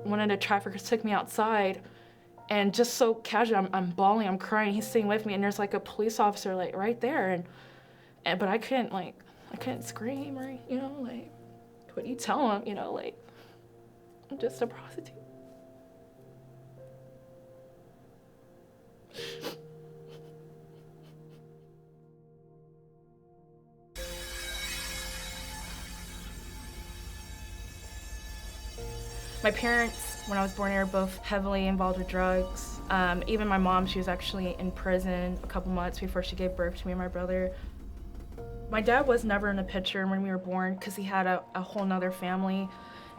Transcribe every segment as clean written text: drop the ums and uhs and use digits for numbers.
one of the traffickers took me outside, and just so casual, I'm bawling, I'm crying, he's sitting with me, and there's like a police officer like right there, and but I couldn't scream or, you know, like, what do you tell him, you know, like, I'm just a prostitute. My parents, when I was born, they were both heavily involved with drugs. Even my mom, she was actually in prison a couple months before she gave birth to me and my brother. My dad was never in the picture when we were born because he had a whole nother family.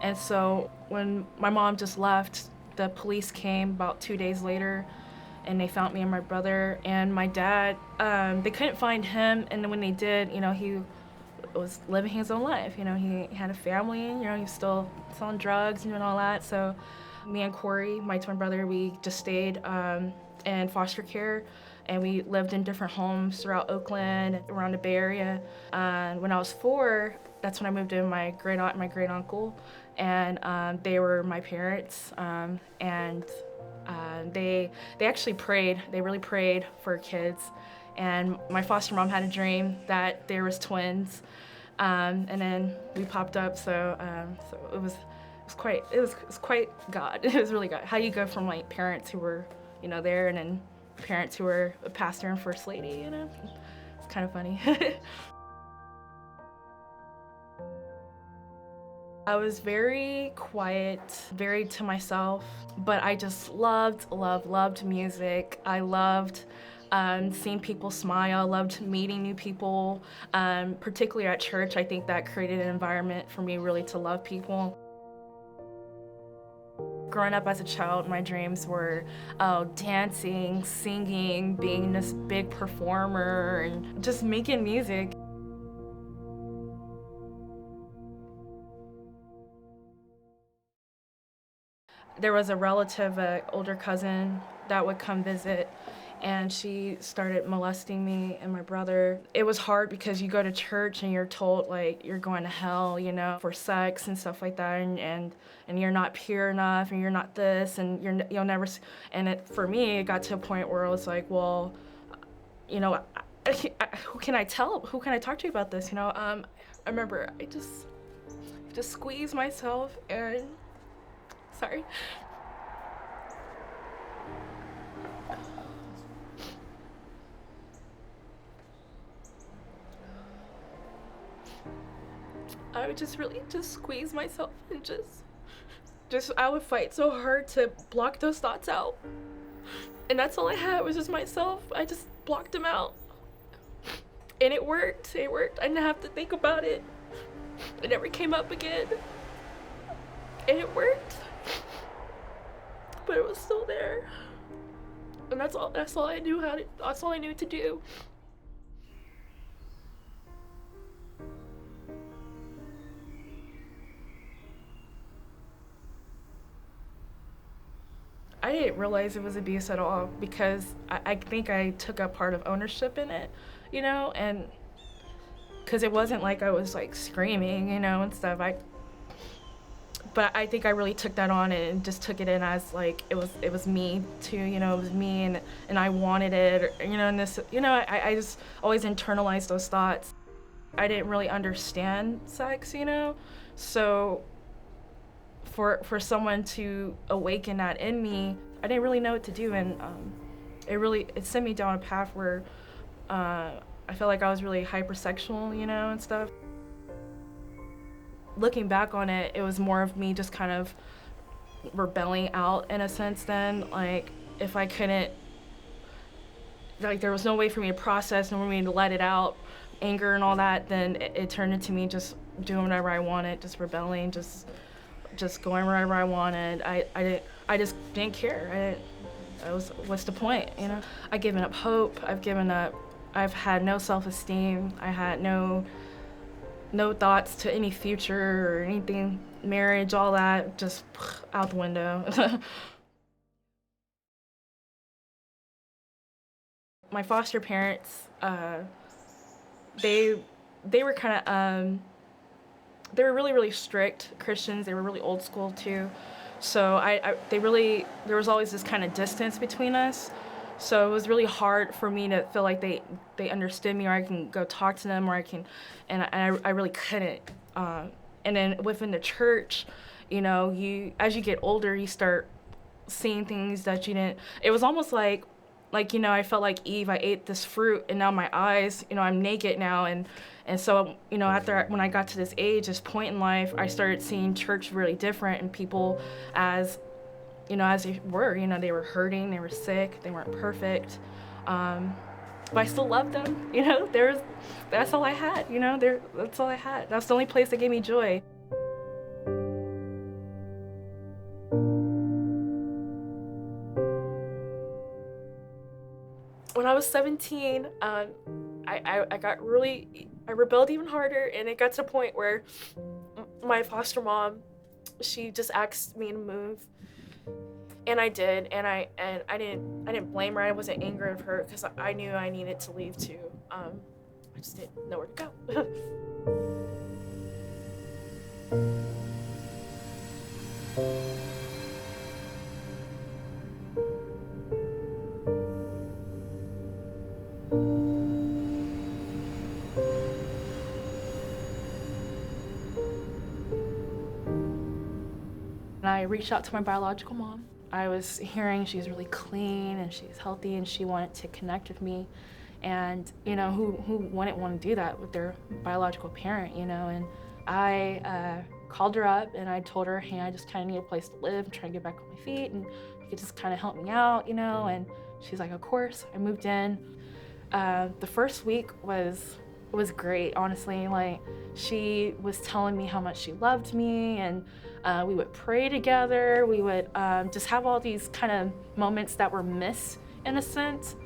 And so when my mom just left, the police came about 2 days later, and they found me and my brother. And my dad, they couldn't find him, and then when they did, you know, he was living his own life. You know, he had a family, you know, he was still selling drugs and doing all that. So me and Corey, my twin brother, we just stayed in foster care, and we lived in different homes throughout Oakland, around the Bay Area. When I was 4, that's when I moved in with my great aunt and my great uncle, and they were my parents, and they actually prayed. They really prayed for kids. And my foster mom had a dream that there was twins, and then we popped up. So it was quite God. It was really God. How you go from like parents who were, you know, there, and then parents who were a pastor and first lady. You know, it's kind of funny. I was very quiet, very to myself, but I just loved music. I loved seeing people smile. I loved meeting new people, particularly at church. I think that created an environment for me really to love people. Growing up as a child, my dreams were dancing, singing, being this big performer, and just making music. There was a relative, an older cousin, that would come visit, and she started molesting me and my brother. It was hard because you go to church and you're told like you're going to hell, you know, for sex and stuff like that, and you're not pure enough, and you're not this, and you'll never. And for me, it got to a point where I was like, well, you know, who can I tell? Who can I talk to about this? You know, I remember I just squeezed myself and. Sorry. I would just really just squeeze myself and just I would fight so hard to block those thoughts out. And that's all I had was just myself. I just blocked them out. And it worked. It worked. I didn't have to think about it. It never came up again. And it worked. But it was still there, and that's all I knew that's all I knew to do. I didn't realize it was abuse at all because I think I took a part of ownership in it, you know, and because it wasn't like I was like screaming, you know, and stuff. But I think I really took that on and just took it in as like it was me too, you know, it was me, and I wanted it, or, you know, and this, you know, I just always internalized those thoughts. I didn't really understand sex, you know, so for someone to awaken that in me, I didn't really know what to do, and it sent me down a path where I felt like I was really hypersexual, you know, and stuff. Looking back on it, it was more of me just kind of rebelling out in a sense then. Like, if I couldn't, like, there was no way for me to process, no way for me to let it out, anger and all that, then it turned into me just doing whatever I wanted, just rebelling, just going wherever I wanted. I just didn't care. What's the point, you know? I've given up hope, I've had no self-esteem, I had no thoughts to any future or anything, marriage, all that, just out the window. My foster parents, they were kind of, they were really, really strict Christians. They were really old school too. So there was always this kind of distance between us. So it was really hard for me to feel like they understood me, or I can go talk to them, or I really couldn't. And then within the church, as you get older, you start seeing things that you didn't. It was almost like I felt like Eve. I ate this fruit, and now my eyes, I'm naked now, and so when I got to this point in life, I started seeing church really different, and people as as they were. They were hurting, they were sick, they weren't perfect. But I still loved them. That's all I had. That's all I had. That's the only place that gave me joy. When I was 17, I rebelled even harder, and it got to a point where my foster mom, she just asked me to move, and I did, and I didn't blame her. I wasn't angry at her because I knew I needed to leave too. I just didn't know where to go. And I reached out to my biological mom. I was hearing she's really clean and she's healthy and she wanted to connect with me. And, who wouldn't want to do that with their biological parent, And I called her up and I told her, hey, I just kind of need a place to live. I'm trying to get back on my feet and you could just kind of help me out, And she's like, of course. I moved in. The first week was great, honestly. Like, she was telling me how much she loved me, and we would pray together. We would just have all these kind of moments that were missed in a sense.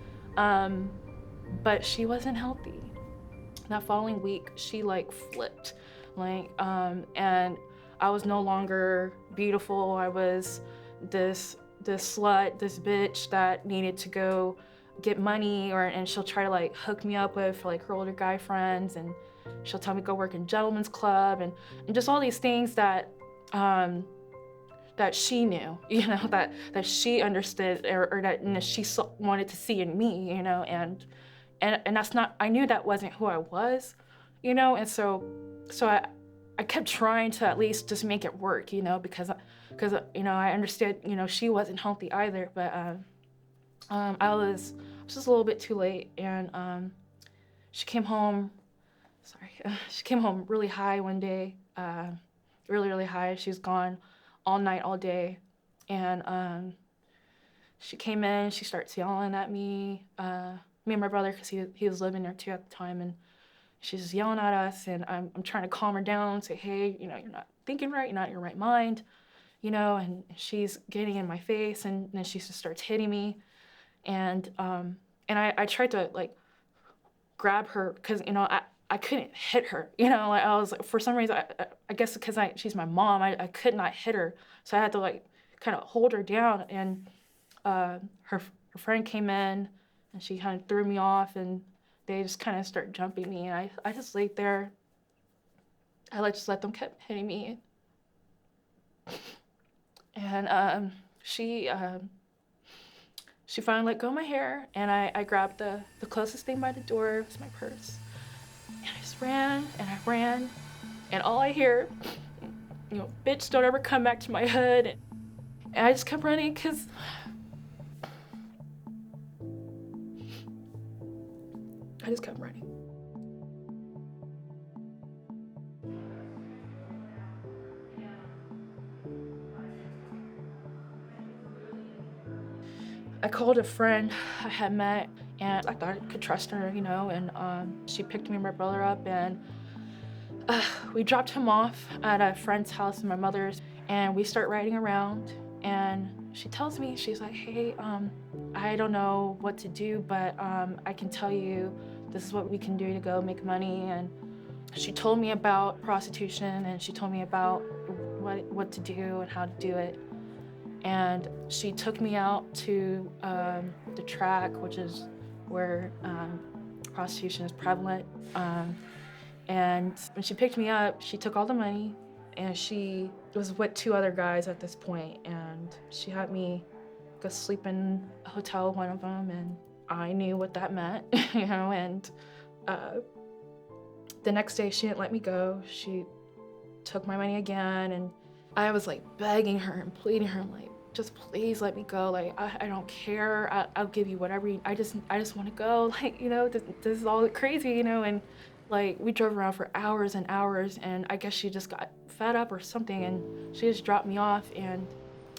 But she wasn't healthy. That following week, she flipped, and I was no longer beautiful. I was this slut, this bitch that needed to go get money, and she'll try to hook me up with her older guy friends, and she'll tell me to go work in gentlemen's club, and just all these things that that she knew, that she understood, or that she wanted to see in me, and that's not. I knew that wasn't who I was, and so I kept trying to at least just make it work, because I understood, she wasn't healthy either, but I was just a little bit too late, and she came home. She came home really high one day, really, really high. She was gone all night, all day, and she came in. She starts yelling at me, me and my brother, because he was living there too at the time, and she's just yelling at us, and I'm trying to calm her down, say, hey, you're not thinking right, you're not in your right mind, and she's getting in my face, and then she just starts hitting me. And I tried to grab her because I couldn't hit her. I was for some reason I guess because she's my mom, I could not hit her, so I had to kind of hold her down. And her friend came in and she kind of threw me off, and they just kind of start jumping me, and I just laid there. I just let them keep hitting me, and she finally let go of my hair, and I grabbed the closest thing by the door. It was my purse. And I just ran, and all I hear, bitch, don't ever come back to my hood. And I just kept running because I just kept running. I called a friend I had met, and I thought I could trust her, and she picked me and my brother up, and we dropped him off at a friend's house and my mother's, and we start riding around, and she tells me, she's like, hey, I don't know what to do, but I can tell you this is what we can do to go make money. And she told me about prostitution, and she told me about what to do and how to do it. And she took me out to the track, which is where prostitution is prevalent. And when she picked me up, she took all the money, and she was with 2 other guys at this point, and she had me go sleep in a hotel with one of them, and I knew what that meant, you know, and the next day she didn't let me go. She took my money again, and I was like begging her and pleading her, like, just please let me go. Like, I don't care. I'll give you whatever I just want to go. Like, you know, this is all crazy, you know, and like we drove around for hours and hours, and I guess she just got fed up or something, and she just dropped me off, and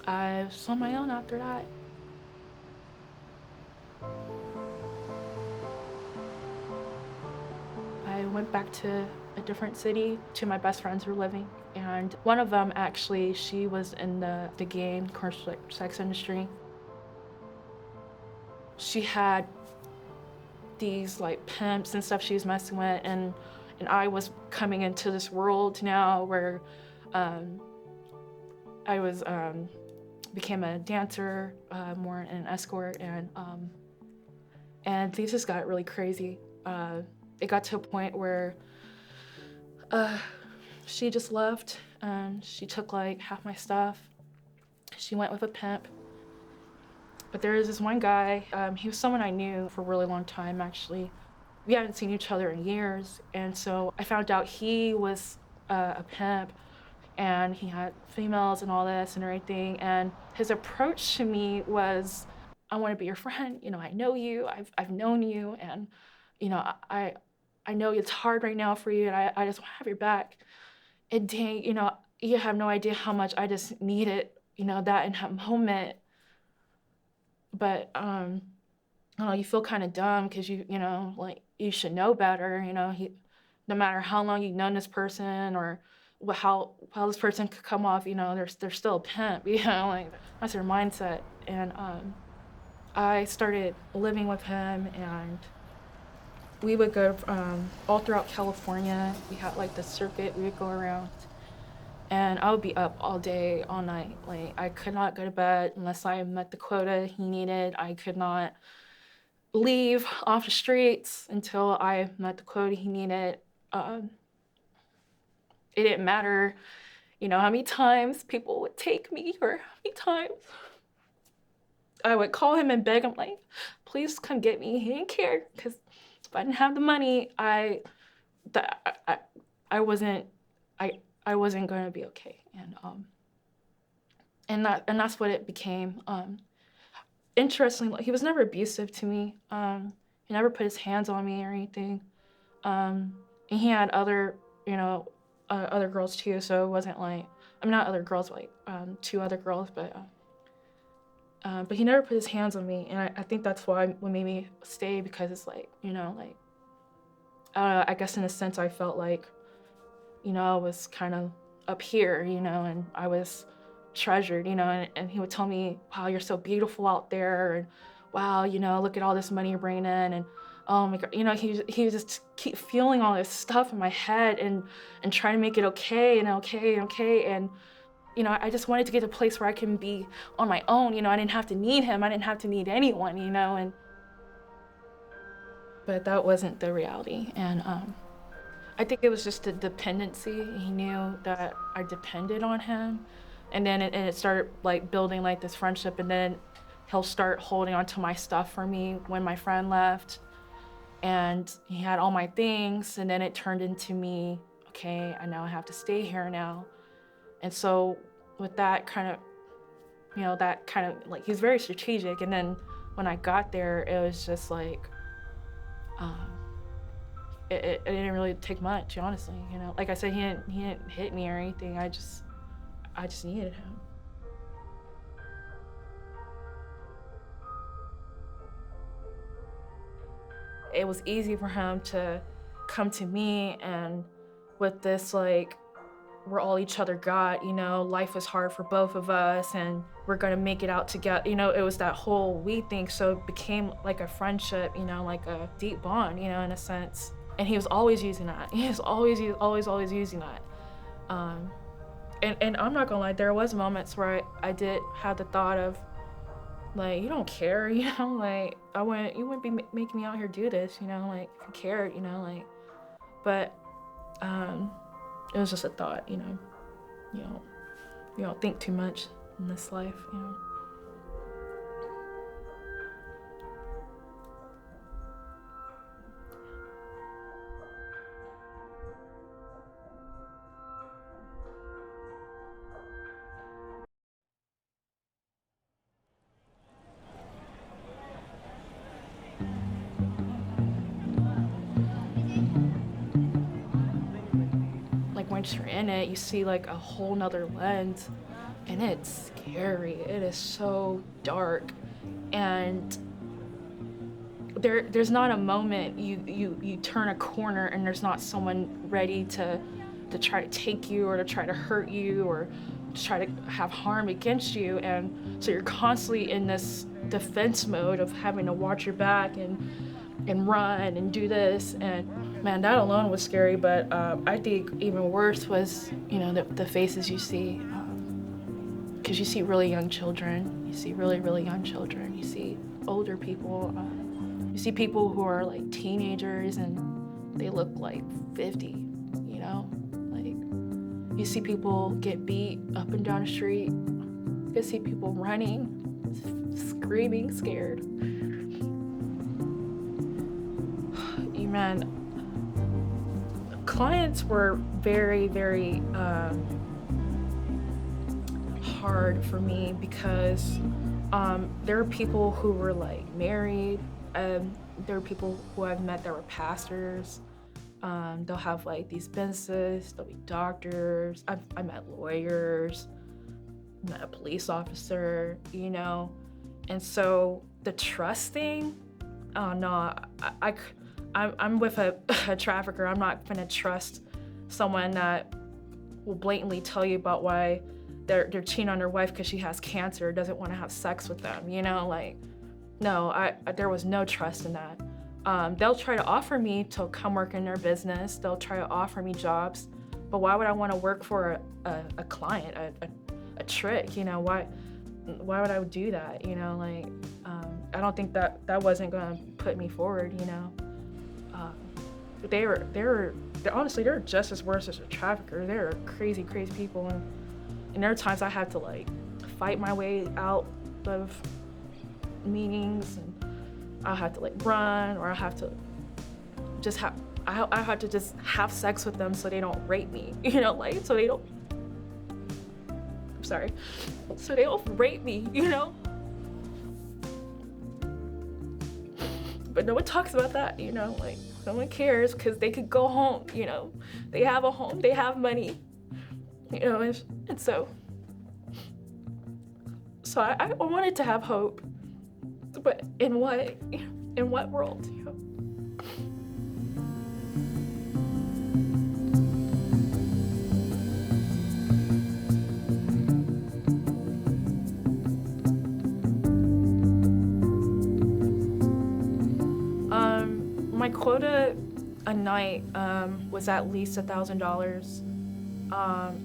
I was on my own after that. I went back to a different city to my best friends who were living, and one of them actually, she was in the game commercial sex industry. She had these like pimps and stuff she was messing with, and I was coming into this world now where I was became a dancer, more an escort, and things just got really crazy. It got to a point where she just left, and she took like half my stuff. She went with a pimp. But there was this one guy, he was someone I knew for a really long time, actually. We hadn't seen each other in years, and so I found out he was a pimp, and he had females and all this and everything, and his approach to me was, I want to be your friend, you know, I know you, I've known you, and, you know, I know it's hard right now for you, and I just want to have your back. And dang, you know, you have no idea how much I just needed, you know, that in that moment. But I don't know, you feel kind of dumb because you know, like you should know better. You know, no matter how long you've known this person or how this person could come off, you know, they're still a pimp. You know, like that's their mindset. And I started living with him, and we would go all throughout California. We had like the circuit we would go around. And I would be up all day, all night. Like, I could not go to bed unless I met the quota he needed. I could not leave off the streets until I met the quota he needed. It didn't matter, you know, how many times people would take me or how many times I would call him and beg him, like, please come get me. He didn't care, because if I didn't have the money, I wasn't going to be okay, and that's what it became. Interestingly, he was never abusive to me. He never put his hands on me or anything. And he had other, you know, other girls too. So it wasn't like, I mean, not other girls, like 2 other girls, but he never put his hands on me, and I think that's why what made me stay, because it's like, you know, like I guess in a sense I felt like, you know, I was kind of up here, you know, and I was treasured, you know, and he would tell me, wow, you're so beautiful out there, and wow, you know, look at all this money you're bringing in, and oh my God, you know, he would just keep feeling all this stuff in my head and trying to make it okay, and you know, I just wanted to get to a place where I can be on my own, you know, I didn't have to need him, I didn't have to need anyone, you know, but that wasn't the reality, and I think it was just a dependency. He knew that I depended on him, and then it started like building like this friendship, and then he'll start holding on to my stuff for me when my friend left, and he had all my things, and then it turned into me, okay, I now have to stay here now. And so with that kind of, you know, that kind of like, he's very strategic, and then when I got there, it was just like, it didn't really take much, honestly, you know. Like I said, he didn't hit me or anything. I just needed him. It was easy for him to come to me, and with this like, we're all each other got, you know, life is hard for both of us, and we're gonna make it out together. You know, it was that whole we thing, so it became like a friendship, you know, like a deep bond, you know, in a sense. And he was always using that. He was always using that. And I'm not gonna lie, there was moments where I did have the thought of, like, you don't care, you know, like, you wouldn't be making me out here do this, you know, like, if you cared, you know, like, but it was just a thought, you know. you know, you don't think too much in this life, you know. Like once you're in it, you see like a whole nother lens, and it's scary. It is so dark, and there's not a moment you turn a corner and there's not someone ready to try to take you or to try to hurt you or to try to have harm against you. And so you're constantly in this defense mode of having to watch your back and run and do this. And man, that alone was scary. But I think even worse was, you know, the faces you see, because you see really young children, you see really young children, you see older people, you see people who are like teenagers and they look like 50, you know? Like, you see people get beat up and down the street. You see people running, screaming, scared. Man, clients were very hard for me because there are people who were like married. There are people who I've met that were pastors. They'll have like these businesses. They'll be doctors. I met lawyers. Met a police officer. You know, and so the trust thing. Oh no, I'm with a trafficker. I'm not gonna trust someone that will blatantly tell you about why they're cheating on their wife because she has cancer or doesn't want to have sex with them. You know, like, no, there was no trust in that. They'll try to offer me to come work in their business. They'll try to offer me jobs, but why would I want to work for a client, a trick? You know, why would I do that? You know, like, I don't think that wasn't gonna put me forward. You know. They were honestly, they're just as worse as a trafficker. They're crazy people, and there are times I had to like fight my way out of meetings, and I had to like run, or I have to just I had to just have sex with them so they don't rape me, you know, like so they don't rape me, you know. But no one talks about that, you know, like no one cares because they could go home, you know. They have a home, they have money, you know, and so I wanted to have hope, but in what world, you know? My quota a night was at least $1,000,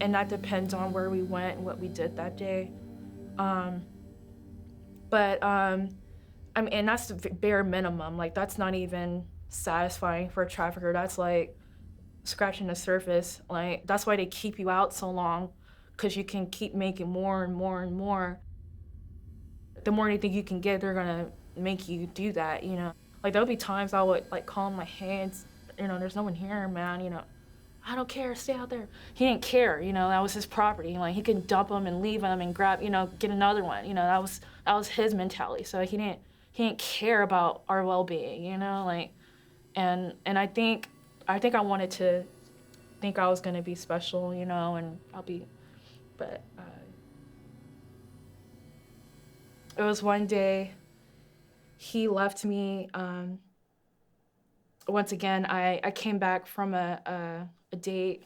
and that depends on where we went and what we did that day. But I mean, and that's the bare minimum. Like, that's not even satisfying for a trafficker. That's like scratching the surface. Like, that's why they keep you out so long, because you can keep making more and more and more. The more you think you can get, they're gonna make you do that, you know. Like, there'll be times I would like call my hands, you know, there's no one here, man, you know. I don't care, stay out there. He didn't care, you know, that was his property. Like, he could dump them and leave them and grab, you know, get another one. You know, that was his mentality. So he didn't care about our well-being, you know, like, and I think I wanted to think I was gonna be special, you know, and but it was one day he left me. Once again, I came back from a date,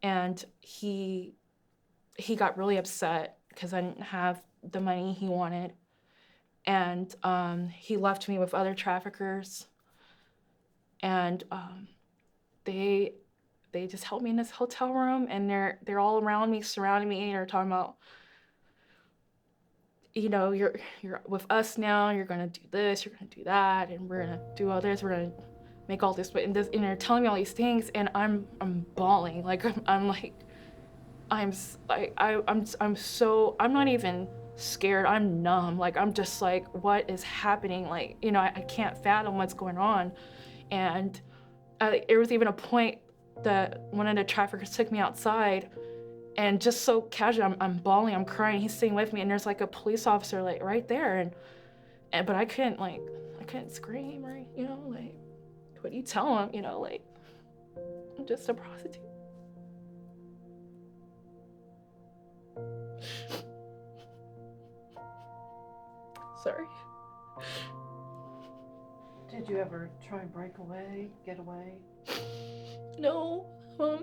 and he got really upset because I didn't have the money he wanted, and he left me with other traffickers, and they just held me in this hotel room, and they're all around me, surrounding me, and they're talking about, you know, you're with us now, you're gonna do this, you're gonna do that, and we're gonna do all this, we're gonna make all this, and they're telling me all these things, and I'm bawling, like I'm like, I'm not even scared. I'm numb. Like, I'm just like, what is happening? Like, you know, I can't fathom what's going on. And there was even a point that one of the traffickers took me outside, and just so casual, I'm bawling, I'm crying. He's sitting with me, and there's like a police officer like right there, and but I couldn't scream, or, you know, like, what do you tell him? You know, like, I'm just a prostitute. Sorry. Did you ever try and break away, get away? No, because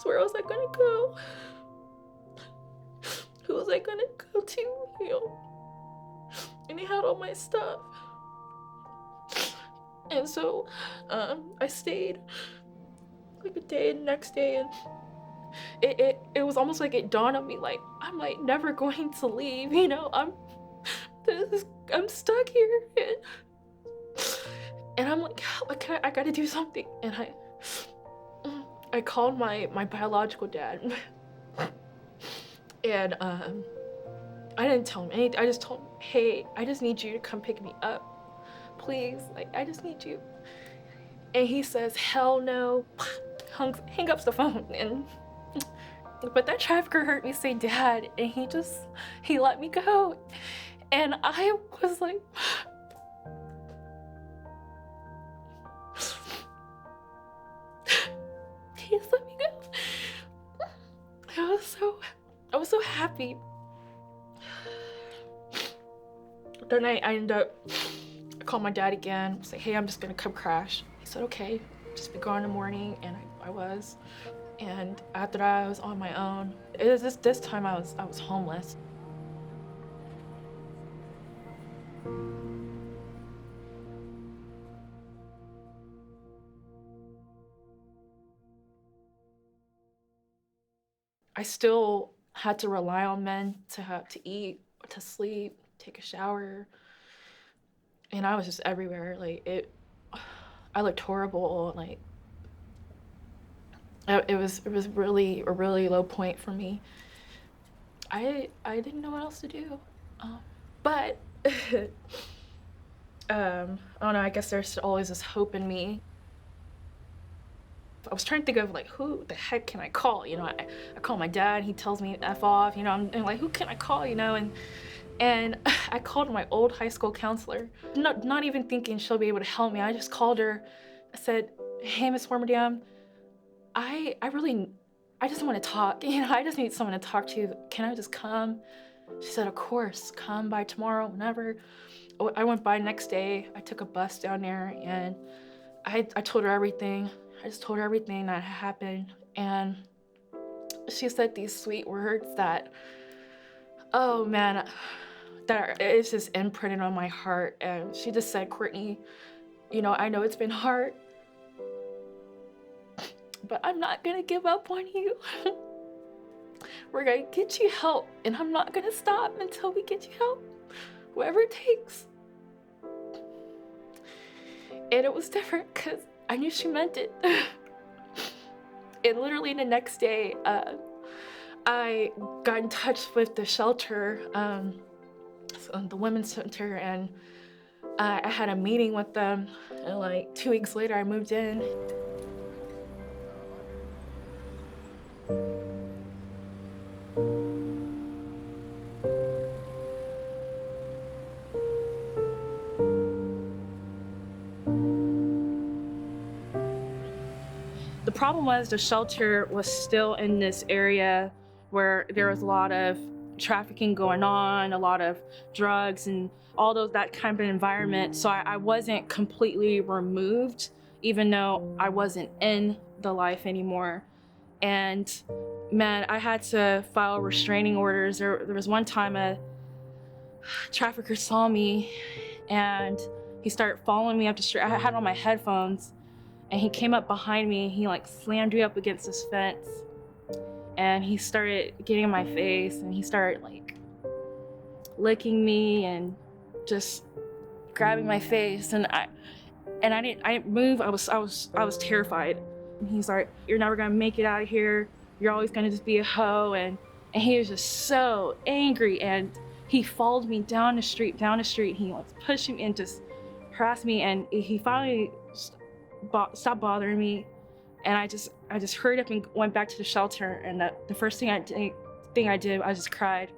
where was I gonna go? Who was I gonna go to, you know? And they had all my stuff. And so, I stayed like a day, and the next day, and it was almost like it dawned on me, like, I'm like never going to leave, you know? I'm stuck here, and I'm like, I gotta do something. And I called my biological dad, and I didn't tell him anything. I just told him, hey, I just need you to come pick me up, please. Like, I just need you. And he says, hell no. Hang up the phone. But that trafficker heard me say dad, and he let me go. And I was like, he just let me go. I was so happy. Then I ended up, I called my dad again, say, hey, I'm just gonna come crash. He said, okay, just be gone in the morning, and I was. And after that, I was on my own. It was this time I was homeless. I still had to rely on men to eat, to sleep, take a shower. And I was just everywhere. Like, I looked horrible. Like, it was really a really low point for me. I didn't know what else to do. But I don't know, I guess there's always this hope in me. I was trying to think of, like, who the heck can I call? You know, I call my dad, he tells me F off, you know, and like, who can I call, you know? And I called my old high school counselor, not even thinking she'll be able to help me. I just called her. I said, hey, Miss Warmerdam, I just want to talk. You know, I just need someone to talk to. Can I just come? She said, of course, come by tomorrow, whenever. I went by next day. I took a bus down there, and I told her everything. I just told her everything that had happened. And she said these sweet words that, oh man, it's just imprinted on my heart. And she just said, Courtney, you know, I know it's been hard, but I'm not gonna give up on you. We're gonna get you help, and I'm not gonna stop until we get you help, whatever it takes. And it was different because I knew she meant it. And literally the next day, I got in touch with the shelter, the women's center, and I had a meeting with them. And like 2 weeks later, I moved in. The problem was the shelter was still in this area where there was a lot of trafficking going on, a lot of drugs, and all that kind of environment. So I wasn't completely removed, even though I wasn't in the life anymore. And man, I had to file restraining orders. There was one time a trafficker saw me, and he started following me up the street. I had on my headphones, and he came up behind me. He like slammed me up against this fence, and he started getting in my face, and he started like licking me and just grabbing my face. And I didn't move. I was terrified. And he's like, "You're never gonna make it out of here. You're always gonna just be a hoe." And he was just so angry. And he followed me down the street. He was pushing me and just harassed me. And he finally stopped bothering me. And I just hurried up and went back to the shelter. And the first thing I did, I just cried.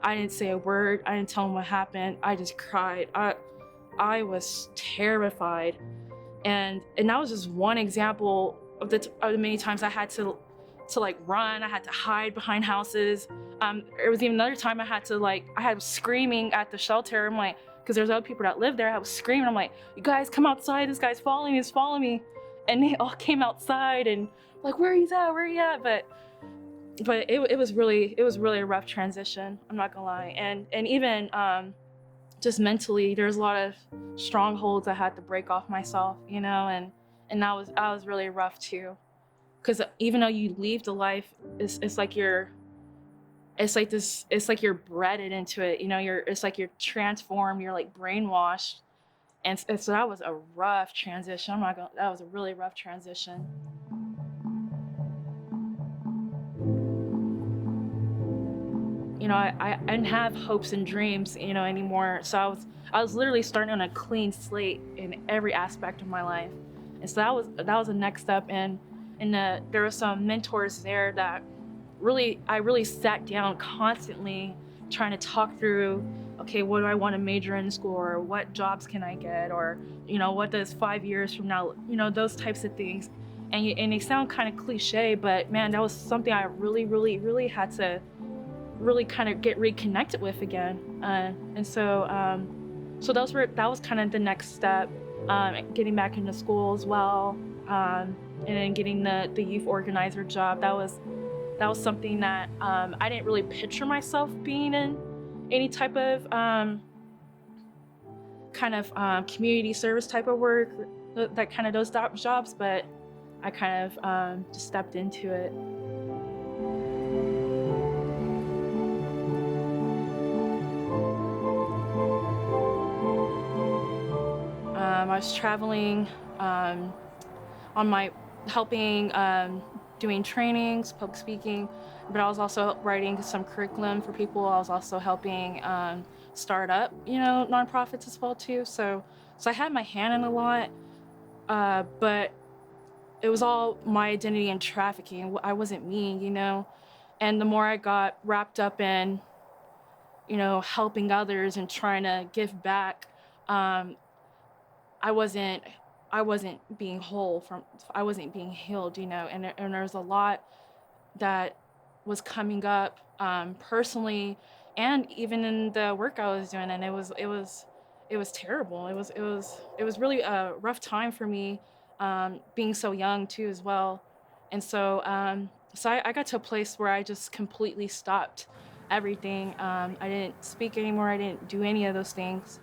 I didn't say a word. I didn't tell him what happened. I just cried. I was terrified. And that was just one example of the many times I had to like run. I had to hide behind houses. There was even another time I was screaming at the shelter. I'm like, because there's other people that live there. I was screaming. I'm like, "You guys come outside. This guy's following me. He's following me." And they all came outside and like, "Where he's at? Where he at?" But it was really a rough transition. I'm not gonna lie. And even just mentally, there's a lot of strongholds I had to break off myself, you know, and that was really rough too. Because even though you leave the life, it's like you're breaded into it, you know. It's like you're transformed, you're like brainwashed. And so that was a rough transition. That was a really rough transition. You know, I didn't have hopes and dreams, you know, anymore. So I was literally starting on a clean slate in every aspect of my life. And so that was the next step. And there were some mentors there that I really sat down constantly trying to talk through, okay, what do I want to major in school, or what jobs can I get, or, you know, what does 5 years from now, you know, those types of things. And they sound kind of cliche, but man, that was something I really had to really kind of get reconnected with again. And so that was kind of the next step, getting back into school as well, and then getting the youth organizer job. That was something that I didn't really picture myself being in any type of community service type of work, that kind of those jobs, but I kind of just stepped into it. I was traveling on my helping, doing trainings, public speaking, but I was also writing some curriculum for people. I was also helping start up, you know, nonprofits as well too. So I had my hand in a lot, but it was all my identity in trafficking. I wasn't me, you know. And the more I got wrapped up in, you know, helping others and trying to give back, um, I wasn't being I wasn't being healed, you know. And there's a lot that was coming up, personally, and even in the work I was doing. And it was terrible. It was really a rough time for me, being so young too as well. And so I got to a place where I just completely stopped everything. I didn't speak anymore. I didn't do any of those things.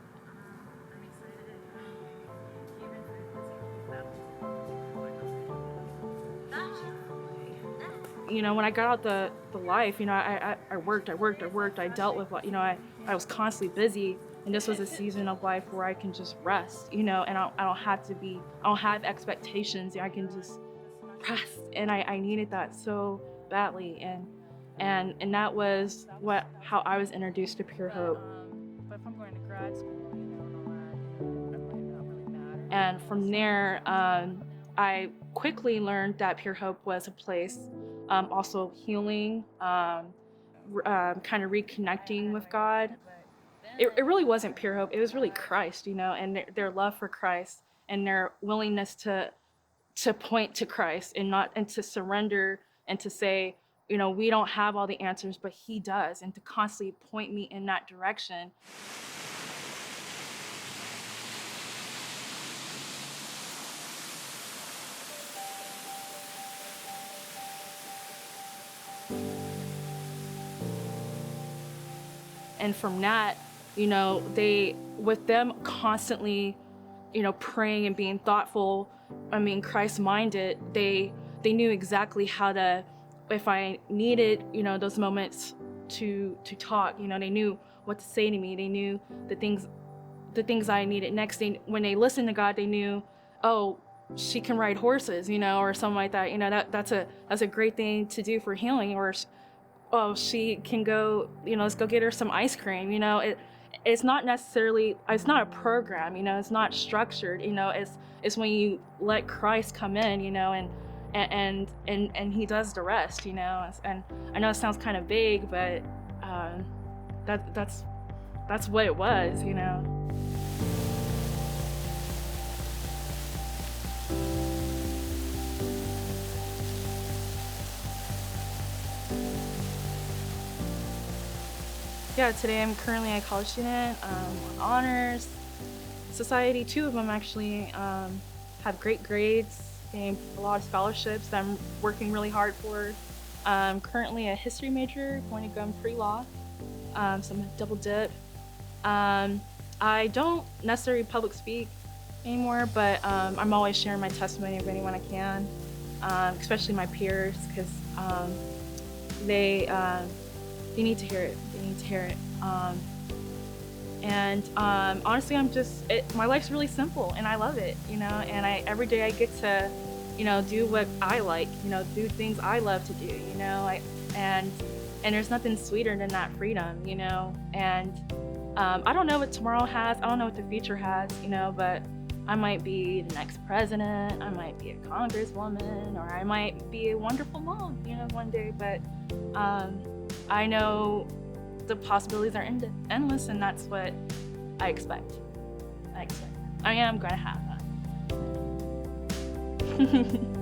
You know, when I got out the life, you know, I worked. I dealt with, you know, I was constantly busy. And this was a season of life where I can just rest, you know, and I don't have expectations. I can just rest. And I needed that so badly. And that was how I was introduced to Pure Hope. But if I'm going to grad school, you know, that really matter. And from there, I quickly learned that Pure Hope was a place, also of healing, kind of reconnecting with God. It really wasn't Pure Hope. It was really Christ, you know, and their love for Christ and their willingness to point to Christ and to surrender and to say, you know, we don't have all the answers, but He does, and to constantly point me in that direction. And from that, you know, with them constantly, you know, praying and being thoughtful, I mean, Christ-minded, they knew exactly how to, if I needed, you know, those moments to talk, you know, they knew what to say to me. They knew the things I needed next. When they listened to God, they knew, oh, she can ride horses, you know, or something like that. You know, that's a great thing to do for healing. Or oh, she can go, you know, let's go get her some ice cream. You know, it's not necessarily, it's not a program, you know, it's not structured, you know, it's when you let Christ come in, you know, and he does the rest, you know. And I know it sounds kind of vague, but that's what it was, you know. Yeah, today I'm currently a college student on honors society. Two of them actually have great grades, getting a lot of scholarships that I'm working really hard for. Currently a history major, going to go in pre-law, so I'm a double dip. I don't necessarily public speak anymore, but I'm always sharing my testimony with anyone I can, especially my peers, because they need to hear it. They need to hear it. Honestly, my life's really simple, and I love it, you know. And every day I get to, you know, do what I like, you know, do things I love to do, you know. And there's nothing sweeter than that freedom, you know. And I don't know what tomorrow has. I don't know what the future has, you know. But I might be the next president. I might be a congresswoman, or I might be a wonderful mom, you know, one day. But I know the possibilities are endless, and that's what I expect. I am going to have that.